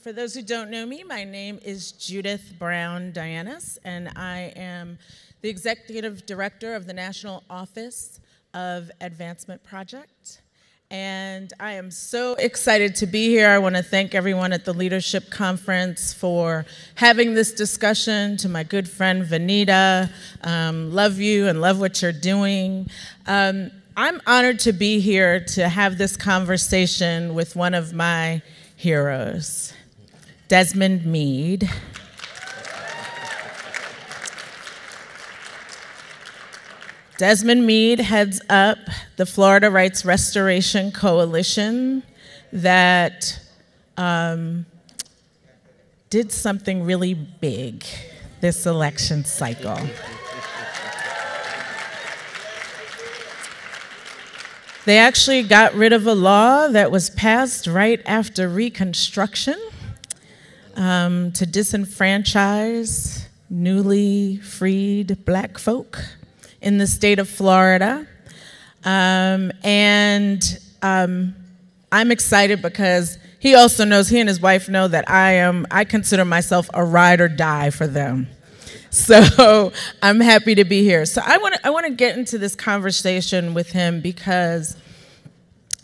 For those who don't know me, my name is Judith Browne Dianis, and I am the Executive Director of the National Office of Advancement Project. And I am so excited to be here. I want to thank everyone at the Leadership Conference for having this discussion. To my good friend Vanita, love you and love what you're doing. I'm honored to be here to have this conversation with one of my heroes, Desmond Meade. Desmond Meade heads up the Florida Rights Restoration Coalition that did something really big this election cycle. They actually got rid of a law that was passed right after Reconstruction to disenfranchise newly freed black folk in the state of Florida. I'm excited because he also knows, he and his wife know that I consider myself a ride or die for them. So I'm happy to be here. So I want to get into this conversation with him because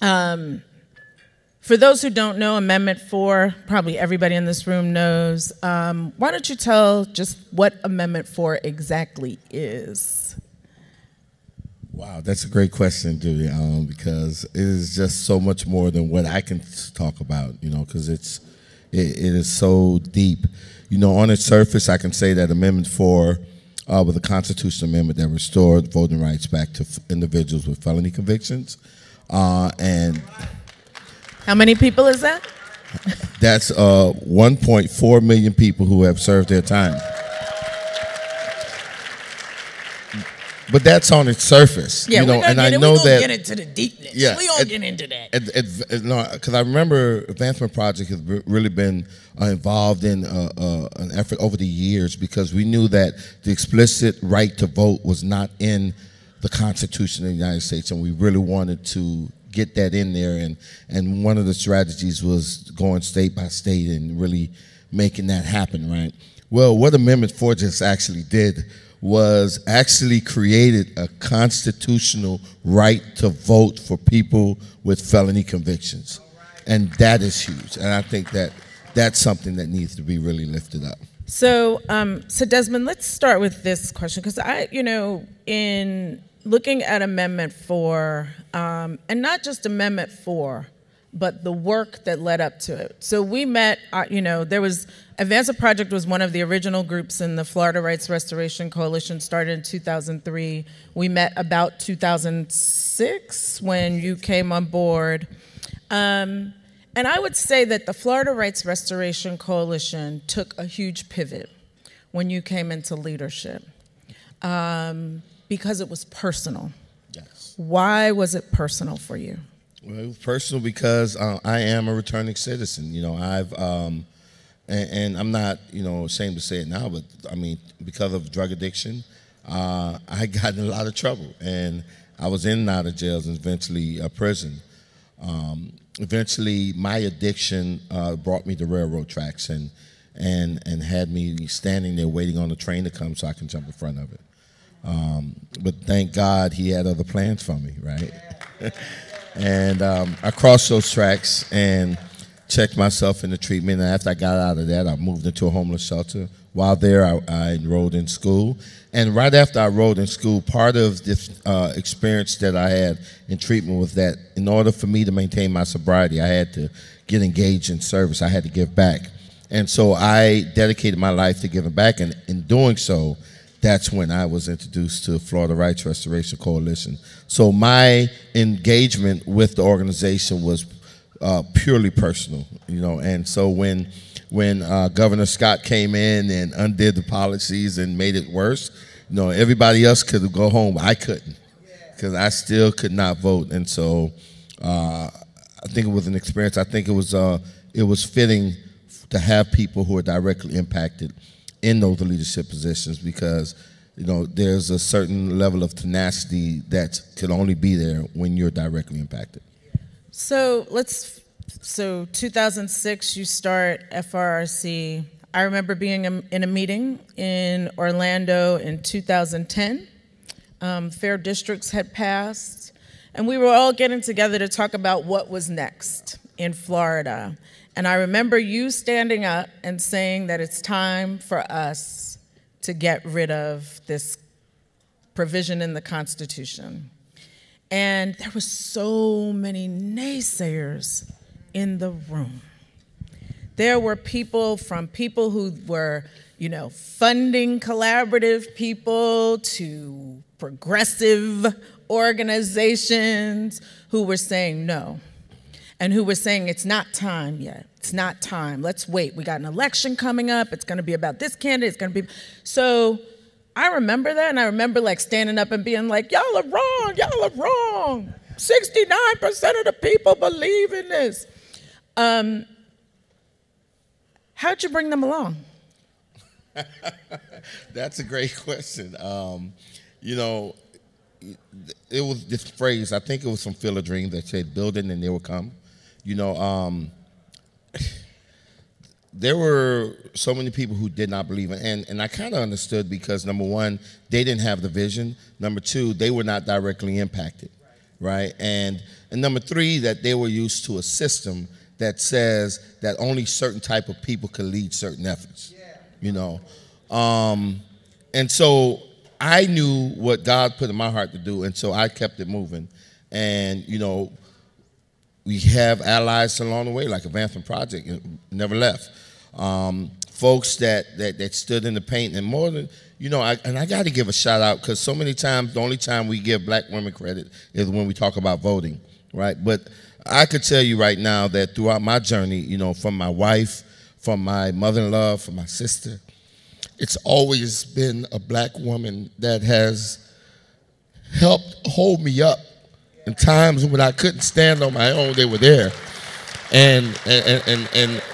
for those who don't know, Amendment 4, probably everybody in this room knows. Why don't you tell just what Amendment 4 exactly is? Wow, that's a great question, Judy, because it is just so much more than what I can talk about, you know, because it is so deep. You know, on its surface, I can say that Amendment 4 was a constitutional amendment that restored voting rights back to individuals with felony convictions. And how many people is that? That's 1.4 million people who have served their time. But that's on its surface, yeah, you know, and I know that get into the deepness. Yeah, we gonna get into that. No, because I remember Advancement Project has really been involved in an effort over the years because we knew that the explicit right to vote was not in the Constitution of the United States, and we really wanted to get that in there. And one of the strategies was going state by state and really making that happen, right? Well, what Amendment 4 just actually did was actually created a constitutional right to vote for people with felony convictions. And that is huge. And I think that that's something that needs to be really lifted up. So, so Desmond, let's start with this question, because in looking at Amendment 4, and not just Amendment 4, but the work that led up to it. So we met, Advancement Project was one of the original groups in the Florida Rights Restoration Coalition, started in 2003. We met about 2006 when you came on board. And I would say that the Florida Rights Restoration Coalition took a huge pivot when you came into leadership because it was personal. Yes. Why was it personal for you? Well, it was personal because I am a returning citizen. I've and I'm not ashamed to say it now, but I mean, because of drug addiction, I got in a lot of trouble, and I was in and out of jails and eventually prison. Eventually, my addiction brought me to railroad tracks and had me standing there waiting on the train to come so I can jump in front of it. But thank God he had other plans for me, right? And I crossed those tracks and checked myself into treatment. And after I got out of that, I moved into a homeless shelter. While there, I enrolled in school. And right after I enrolled in school, part of this experience that I had in treatment was that in order for me to maintain my sobriety, I had to get engaged in service. I had to give back. And so I dedicated my life to giving back. And in doing so, that's when I was introduced to Florida Rights Restoration Coalition. So my engagement with the organization was purely personal, And so when Governor Scott came in and undid the policies and made it worse, everybody else could go home, but I couldn't, because I still could not vote. And so I think it was an experience. I think it was fitting to have people who are directly impacted in those leadership positions, because there's a certain level of tenacity that can only be there when you're directly impacted. So 2006 you start FRRC. I remember being in a meeting in Orlando in 2010. Fair districts had passed, and we were all getting together to talk about what was next in Florida. And I remember you standing up and saying that it's time for us to get rid of this provision in the Constitution. And there were so many naysayers in the room. There were people who were, funding collaborative people to progressive organizations who were saying no. And who were saying, it's not time yet. It's not time. Let's wait. We got an election coming up. It's going to be about this candidate. It's going to be. So I remember that, and I remember standing up and being like, y'all are wrong. Y'all are wrong. 69% of the people believe in this. How'd you bring them along? That's a great question. It was this phrase, I think it was from Field of Dreams, that said, build it and they will come. There were so many people who did not believe it, and I kind of understood, because number one, they didn't have the vision. Number two, they were not directly impacted, right? And number three, that they were used to a system that says that only certain type of people can lead certain efforts, And so I knew what God put in my heart to do, and so I kept it moving. And, we have allies along the way, like Advancement Project, never left. Folks that stood in the paint, and more than, and I got to give a shout out, because so many times, the only time we give black women credit is when we talk about voting, right? But I could tell you right now that throughout my journey, from my wife, from my mother-in-law, from my sister, it's always been a black woman that has helped hold me up. In times when I couldn't stand on my own, they were there. And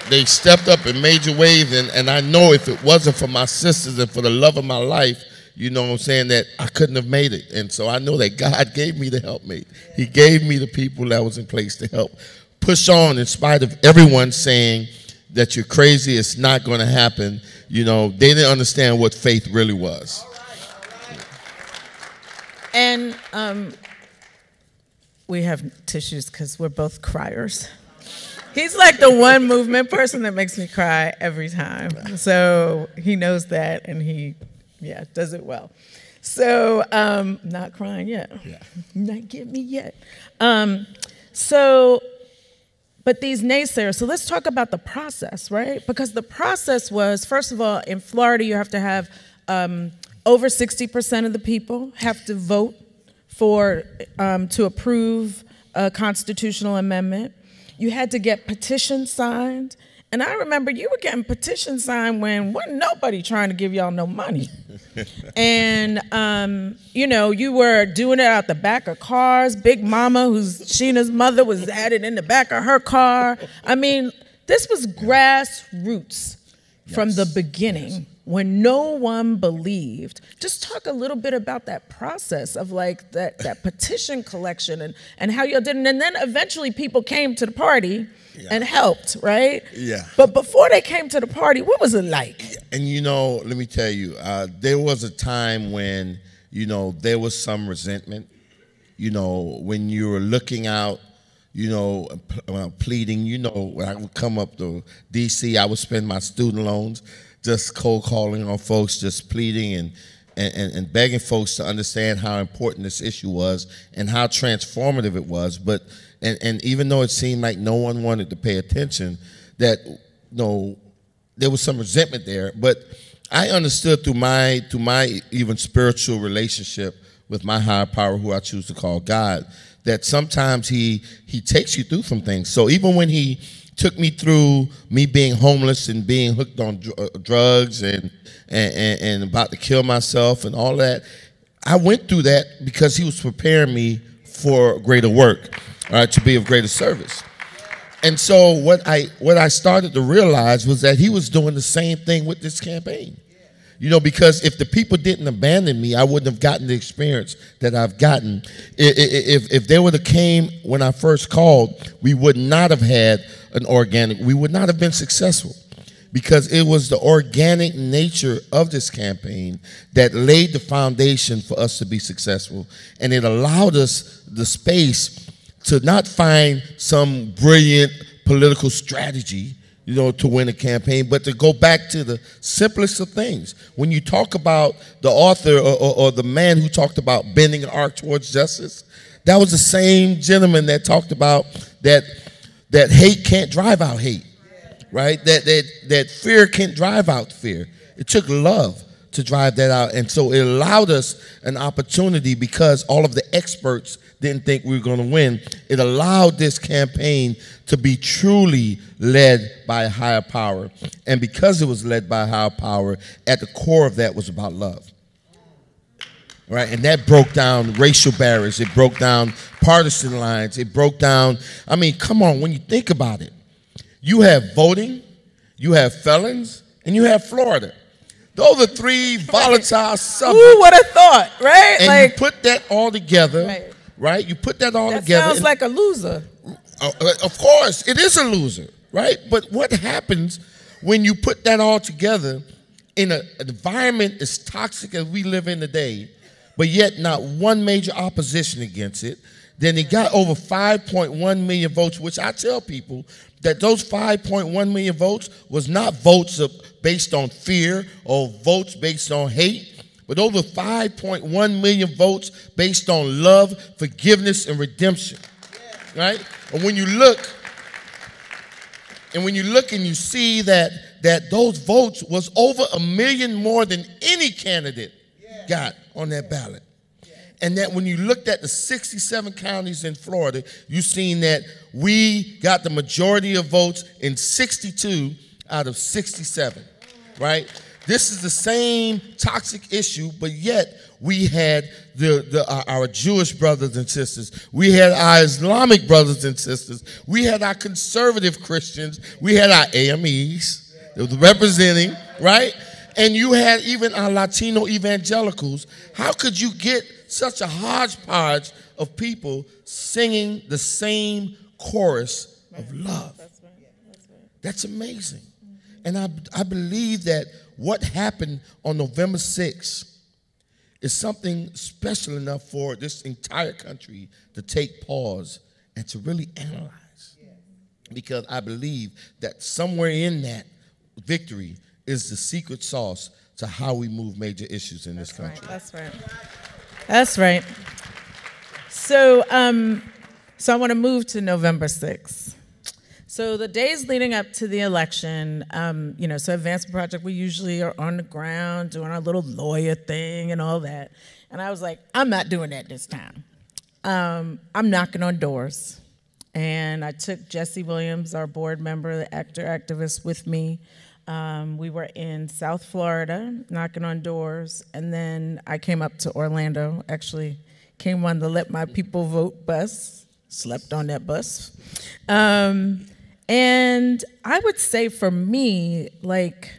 they stepped up in major ways, and I know if it wasn't for my sisters and for the love of my life, that I couldn't have made it. And so I know that God gave me the helpmate. He gave me the people that was in place to help push on in spite of everyone saying that you're crazy, it's not going to happen. They didn't understand what faith really was. And we have tissues because we're both criers. He's like the one movement person that makes me cry every time. So he knows that, and he, does it well. So not crying yet. Yeah. Not get me yet. So But these naysayers, so let's talk about the process, right? Because the process was, first of all, in Florida, you have to have over 60% of the people have to vote to approve a constitutional amendment. You had to get petitions signed. And I remember you were getting petitions signed when wasn't nobody trying to give y'all no money. And, you know, you were doing it out the back of cars. Big Mama, who's Sheena's mother, was at it in the back of her car. I mean, this was grassroots from the beginning when no one believed. Just talk a little bit about that process of like that petition collection and how y'all did it. And then eventually people came to the party and helped, right? Yeah. But before they came to the party, what was it like? And you know, let me tell you, there was a time when, you know, there was some resentment. You know, when you were looking out, you know, pleading, you know, when I would come up to D.C., I would spend my student loans just cold calling on folks, just pleading and begging folks to understand how important this issue was and how transformative it was. But and even though it seemed like no one wanted to pay attention, that there was some resentment there. But I understood through my even spiritual relationship with my higher power, who I choose to call God, that sometimes he takes you through some things. So even when he took me through me being homeless and being hooked on drugs and about to kill myself and all that, I went through that because he was preparing me for greater work, to be of greater service. And so what I started to realize was that he was doing the same thing with this campaign. You know, because if the people didn't abandon me, I wouldn't have gotten the experience that I've gotten. If they would have came when I first called, we would not have had we would not have been successful, because it was the organic nature of this campaign that laid the foundation for us to be successful. And it allowed us the space to not find some brilliant political strategy, you know, to win a campaign, but to go back to the simplest of things. When you talk about the author or the man who talked about bending an arc towards justice, that was the same gentleman that talked about that hate can't drive out hate, right? That fear can't drive out fear. It took love to drive that out. And so it allowed us an opportunity, because all of the experts didn't think we were going to win. It allowed this campaign to be truly led by a higher power. And because it was led by a higher power, at the core of that was about love. Right? And that broke down racial barriers. It broke down partisan lines. It broke down, I mean, come on, when you think about it, you have voting, you have felons, and you have Florida. Those are three volatile subjects. Who would have thought, right? And like, you put that all together, right? You put that all together. That sounds like a loser. Of course, it is a loser, right? But what happens when you put that all together in an environment as toxic as we live in today, but yet not one major opposition against it? Then he got over 5.1 million votes, which I tell people that those 5.1 million votes was not votes based on fear or votes based on hate, but over 5.1 million votes based on love, forgiveness, and redemption, right? And when you look and you see that those votes was over 1 million more than any candidate got on that ballot. And that when you looked at the 67 counties in Florida, you've seen that we got the majority of votes in 62 out of 67, right? This is the same toxic issue, but yet we had our Jewish brothers and sisters. We had our Islamic brothers and sisters. We had our conservative Christians. We had our AMEs that was representing, right? And you had even our Latino evangelicals. How could you get such a hodgepodge of people singing the same chorus of love? That's right. That's right. That's amazing. And I believe that what happened on November 6th is something special enough for this entire country to take pause and to really analyze. Because I believe that somewhere in that victory is the secret sauce to how we move major issues in this country. Right, that's right. That's right. So I want to move to November 6th. So the days leading up to the election, so Advancement Project, we usually are on the ground doing our little lawyer thing and all that. And I was like, I'm not doing that this time. I'm knocking on doors. And I took Jesse Williams, our board member, the activist, with me. We were in South Florida, knocking on doors. And then I came up to Orlando, actually came on the Let My People Vote bus, slept on that bus. And I would say for me, like,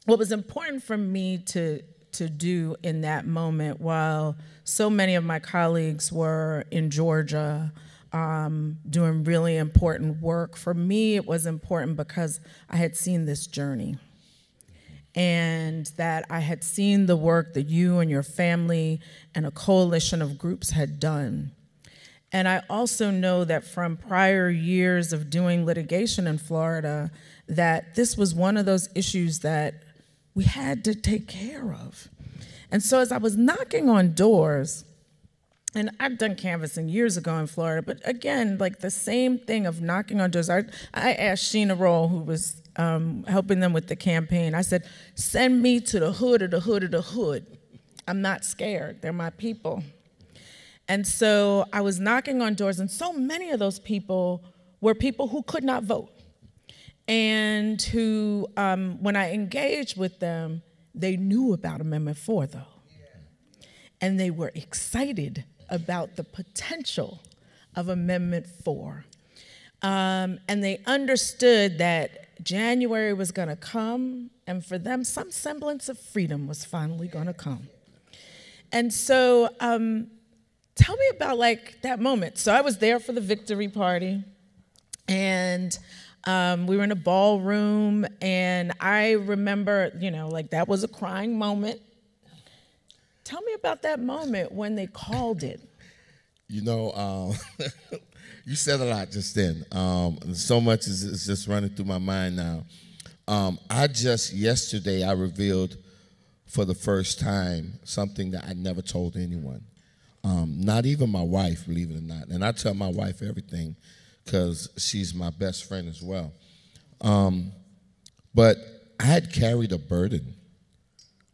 what was important for me to do in that moment, while so many of my colleagues were in Georgia doing really important work, for me it was important because I had seen this journey, and that I had seen the work that you and your family and a coalition of groups had done. And I also know that from prior years of doing litigation in Florida, that this was one of those issues that we had to take care of. And so as I was knocking on doors, and I've done canvassing years ago in Florida, but again, like the same thing of knocking on doors. I asked Sheena Roll, who was helping them with the campaign, I said, send me to the hood of the hood of the hood. I'm not scared, they're my people. And so I was knocking on doors, and so many of those people were people who could not vote, and who, when I engaged with them, they knew about Amendment 4, though. And they were excited about the potential of Amendment 4. And they understood that January was going to come, and for them, some semblance of freedom was finally going to come. And so tell me about, like, that moment. So I was there for the victory party, and we were in a ballroom, and I remember, like, that was a crying moment. Tell me about that moment when they called it. You said a lot just then. So much is just running through my mind now. Yesterday, I revealed for the first time something that I never told anyone. Not even my wife, believe it or not. And I tell my wife everything because she's my best friend as well. But I had carried a burden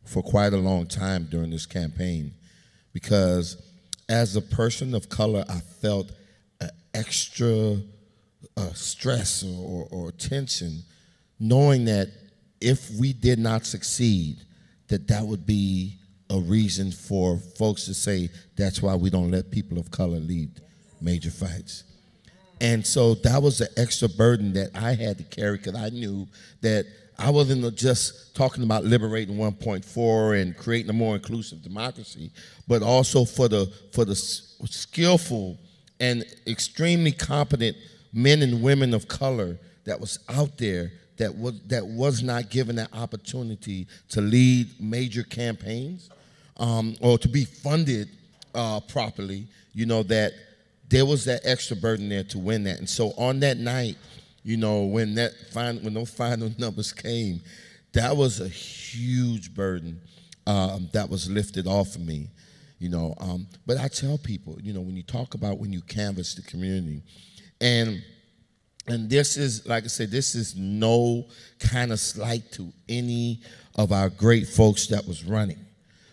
for quite a long time during this campaign, because as a person of color, I felt extra stress or tension, knowing that if we did not succeed, that would be a reason for folks to say that's why we don't let people of color lead major fights. And so that was an extra burden that I had to carry, because I knew that I wasn't just talking about liberating 1.4 and creating a more inclusive democracy, but also for the skillful and extremely competent men and women of color that was out there that was not given that opportunity to lead major campaigns, or to be funded properly, that there was that extra burden there to win that. And so on that night, when those final numbers came, that was a huge burden that was lifted off of me, But I tell people, when you talk about when you canvass the community, and this is, like I said, this is no kind of slight to any of our great folks that was running.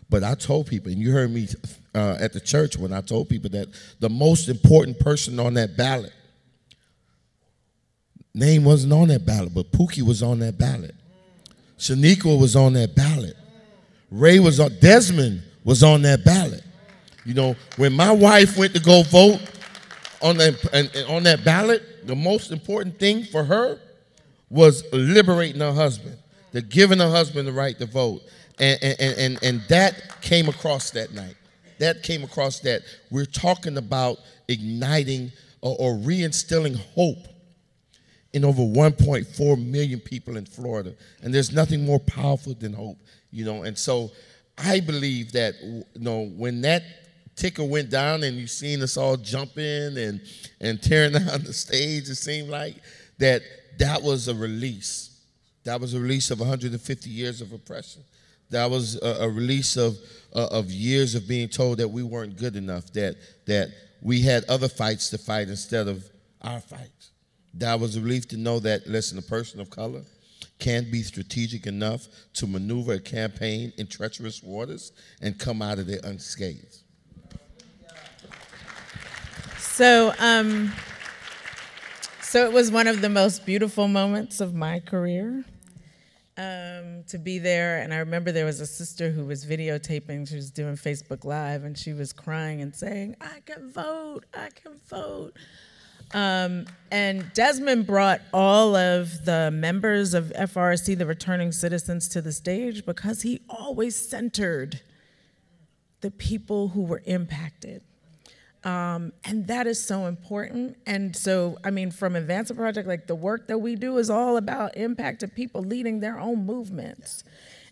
But I told people, and you heard me at the church when I told people that the most important person on that ballot, name wasn't on that ballot, but Pookie was on that ballot. Shaniqua was on that ballot. Ray was on, Desmond was on that ballot. When my wife went to go vote on that ballot, the most important thing for her was liberating her husband, giving her husband the right to vote. And that came across that night. That came across that. We're talking about igniting or reinstilling hope in over 1.4 million people in Florida. And there's nothing more powerful than hope, And so I believe that, when that ticker went down and you seen us all jumping and tearing down the stage, it seemed like that was a release. That was a release of 150 years of oppression. That was a release of years of being told that we weren't good enough, that we had other fights to fight instead of our fights. That was a relief to know that, listen, a person of color can be strategic enough to maneuver a campaign in treacherous waters and come out of it unscathed. So, so it was one of the most beautiful moments of my career to be there. And I remember there was a sister who was videotaping. She was doing Facebook Live, and she was crying and saying, "I can vote, I can vote." And Desmond brought all of the members of FRC, the returning citizens, to the stage because he always centered the people who were impacted. And that is so important. And so, I mean, from Advancement Project, like the work that we do is all about impacted people leading their own movements.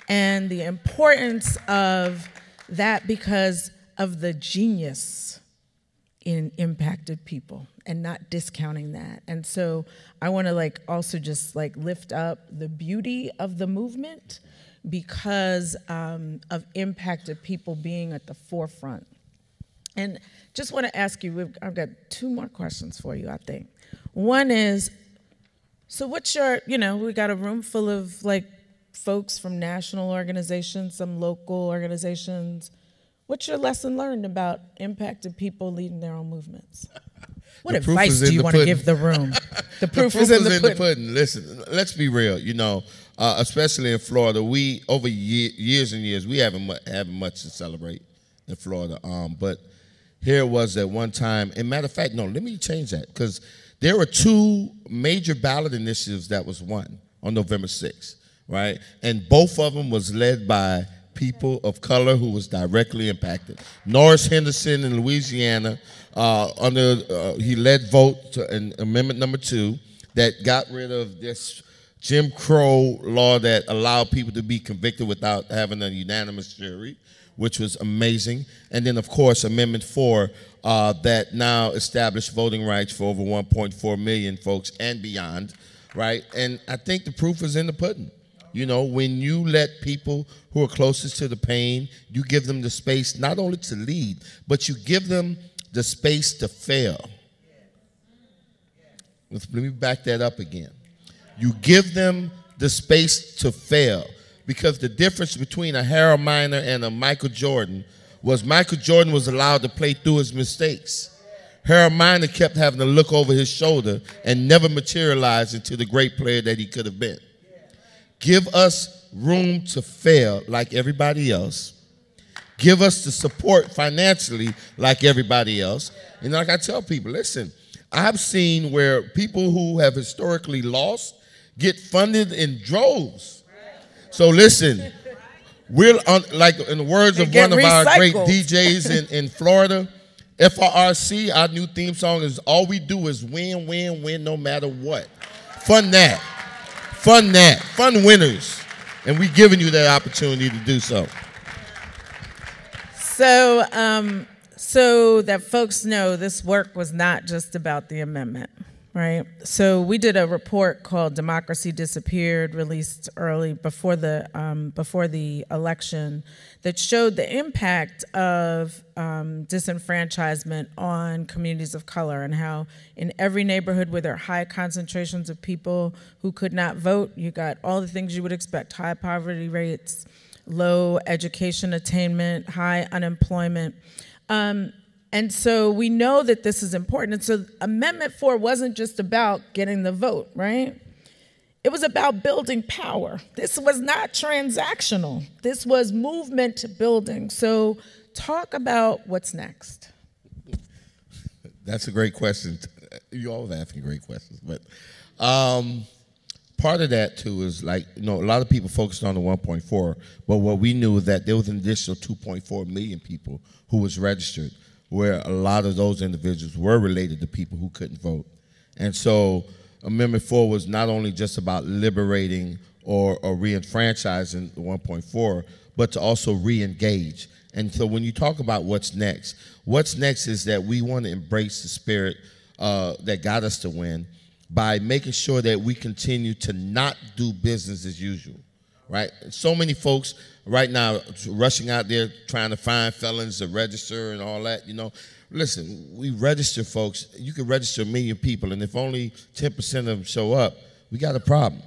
And the importance of that because of the genius in impacted people and not discounting that. And so I want to like also just like lift up the beauty of the movement because of impacted people being at the forefront. And just want to ask you, I've got 2 more questions for you, I think. One is, so what's your, you know, we got a room full of like folks from national organizations, some local organizations. What's your lesson learned about impacted people leading their own movements? What advice do you want to give the room? The proof is in the pudding. Listen, let's be real. You know, especially in Florida, we over years and years we haven't much to celebrate in Florida. But here it was at one time. And matter of fact, no, let me change that because there were 2 major ballot initiatives that was won on November 6th, right? And both of them was led by people of color who was directly impacted. Norris Henderson in Louisiana, he led vote in Amendment number 2 that got rid of this Jim Crow law that allowed people to be convicted without having a unanimous jury, which was amazing. And then, of course, Amendment 4 that now established voting rights for over 1.4 million folks and beyond, right? And I think the proof is in the pudding. You know, when you let people who are closest to the pain, you give them the space not only to lead, but you give them the space to fail. Let me back that up again. You give them the space to fail. Because the difference between a Harold Miner and a Michael Jordan was Michael Jordan was allowed to play through his mistakes. Harold Miner kept having to look over his shoulder and never materialized into the great player that he could have been. Give us room to fail like everybody else. Give us the support financially like everybody else. And like I tell people, listen, I've seen where people who have historically lost get funded in droves. So listen, we're on, like in the words of one of our great DJs in Florida, FRC, our new theme song is all we do is win, win, win no matter what. Fund that. Fund that. Fund winners. And we're giving you that opportunity to do so. So, so that folks know this work was not just about the amendment, right? So we did a report called Democracy Disappeared, released early before the election, that showed the impact of disenfranchisement on communities of color and how in every neighborhood where there are high concentrations of people who could not vote, you got all the things you would expect: high poverty rates, low education attainment, high unemployment. And so we know that this is important. And so Amendment 4 wasn't just about getting the vote, right? It was about building power. This was not transactional. This was movement building. So talk about what's next. That's a great question. You always asking great questions. But part of that, too, is like, you know, a lot of people focused on the 1.4, but what we knew is that there was an additional 2.4 million people who was registered, where a lot of those individuals were related to people who couldn't vote. And so Amendment 4 was not only just about liberating or re-enfranchising the 1.4, but to also re-engage. And so when you talk about what's next is that we want to embrace the spirit that got us to win by making sure that we continue to not do business as usual. right? So many folks right now rushing out there trying to find felons to register and all that, you know. Listen, we register folks. You can register 1 million people, and if only 10% of them show up, we got a problem,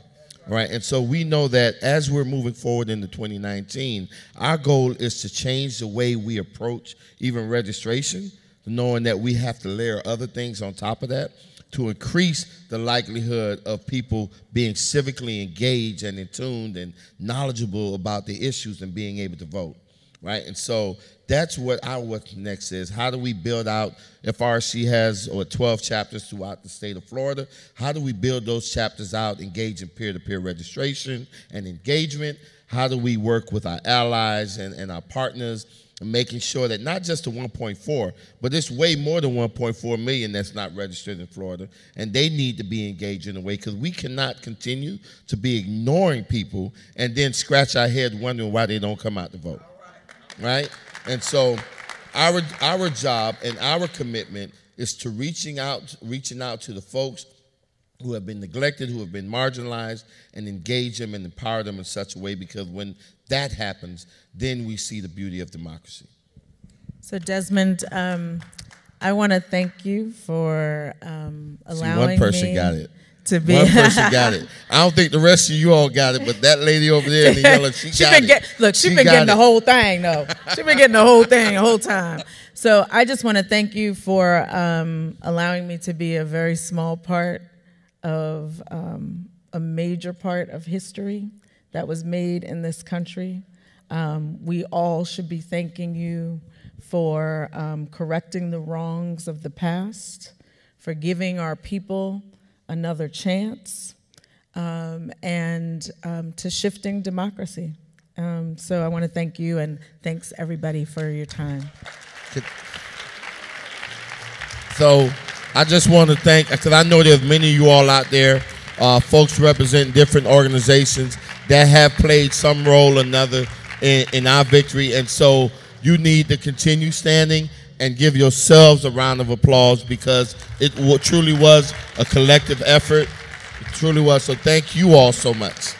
right? And so we know that as we're moving forward into 2019, our goal is to change the way we approach even registration, knowing that we have to layer other things on top of that to increase the likelihood of people being civically engaged and in tuned and knowledgeable about the issues and being able to vote, right? And so that's what our what's next is. How do we build out, FRC has 12 chapters throughout the state of Florida, how do we build those chapters out, engage in peer-to-peer registration and engagement? How do we work with our allies and our partners, making sure that not just the 1.4, but it's way more than 1.4 million that's not registered in Florida, and they need to be engaged in a way, because we cannot continue to be ignoring people and then scratch our head wondering why they don't come out to vote, right? And so our job and our commitment is to reaching out to the folks who have been neglected, who have been marginalized, and engage them and empower them in such a way, because when that happens, then we see the beauty of democracy. So Desmond, I want to thank you for allowing one person me got it. To be One person got it. I don't think the rest of you all got it, but that lady over there in the yellow, she got it. Look, she's been getting the whole thing, though. She's been getting the whole thing the whole time. So I just want to thank you for allowing me to be a very small part of a major part of history that was made in this country. We all should be thanking you for correcting the wrongs of the past, for giving our people another chance, and to shifting democracy. So I want to thank you, and thanks everybody for your time. So I just want to thank, because I know there's many of you all out there, folks representing different organizations that have played some role or another in our victory, and so you need to continue standing and give yourselves a round of applause, because it truly was a collective effort. It truly was. So thank you all so much.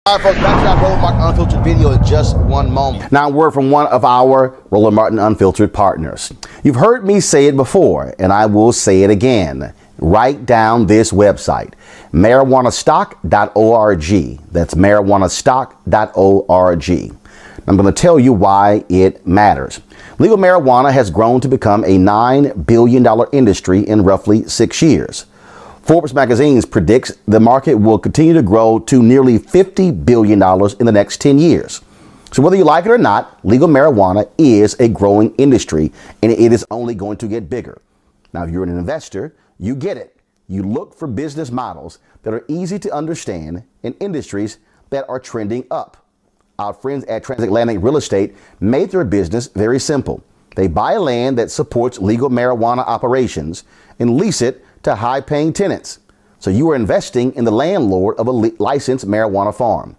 All right, folks, back to our Roland Martin Unfiltered video in just one moment. Now, a word from one of our Roland Martin Unfiltered partners. You've heard me say it before, and I will say it again. Write down this website, marijuanastock.org. That's marijuanastock.org. I'm going to tell you why it matters. Legal marijuana has grown to become a $9 billion industry in roughly 6 years. Forbes magazine predicts the market will continue to grow to nearly $50 billion in the next 10 years. So whether you like it or not, legal marijuana is a growing industry, and it is only going to get bigger. Now, if you're an investor, you get it. You look for business models that are easy to understand in industries that are trending up. Our friends at Transatlantic Real Estate made their business very simple. They buy land that supports legal marijuana operations and lease it to high-paying tenants. So you are investing in the landlord of a licensed marijuana farm.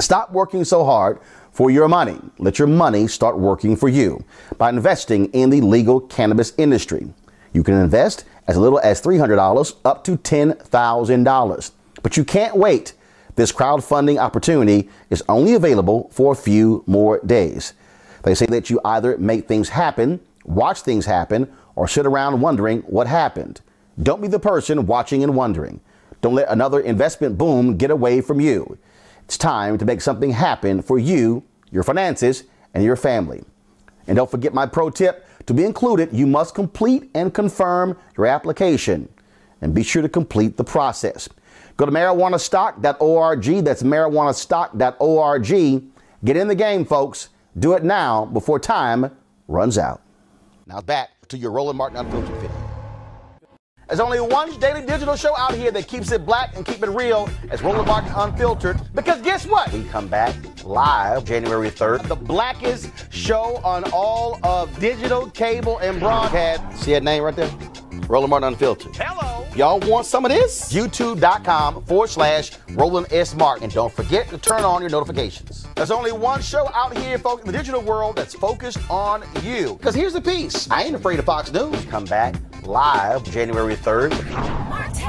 Stop working so hard for your money. Let your money start working for you by investing in the legal cannabis industry. You can invest as little as $300 up to $10,000. But you can't wait. This crowdfunding opportunity is only available for a few more days. They say that you either make things happen, watch things happen, or sit around wondering what happened. Don't be the person watching and wondering. Don't let another investment boom get away from you. It's time to make something happen for you, your finances, and your family. And don't forget my pro tip. To be included, you must complete and confirm your application. And be sure to complete the process. Go to marijuanastock.org. That's marijuanastock.org. Get in the game, folks. Do it now before time runs out. Now back to your Roland Martin Unfiltered video. There's only one daily digital show out here that keeps it black and keep it real as Roland Martin Unfiltered. Because guess what? We come back live January 3rd. The blackest show on all of digital, cable, and broadcast. See that name right there? Roland Martin Unfiltered. Hello. Y'all want some of this? YouTube.com/Roland S. Martin. And don't forget to turn on your notifications. There's only one show out here, folks, in the digital world that's focused on you. Because here's the piece. I ain't afraid of Fox News. Come back live January 3rd. Martin.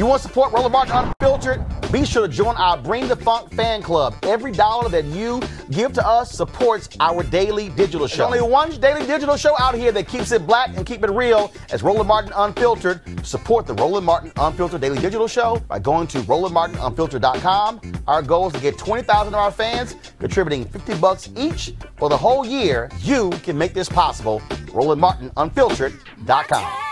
You want to support Roland Martin Unfiltered? Be sure to join our Bring the Funk fan club. Every dollar that you give to us supports our daily digital show. There's only one daily digital show out here that keeps it black and keep it real as Roland Martin Unfiltered. Support the Roland Martin Unfiltered daily digital show by going to RolandMartinUnfiltered.com. Our goal is to get 20,000 of our fans contributing $50 each for the whole year. You can make this possible. RolandMartinUnfiltered.com.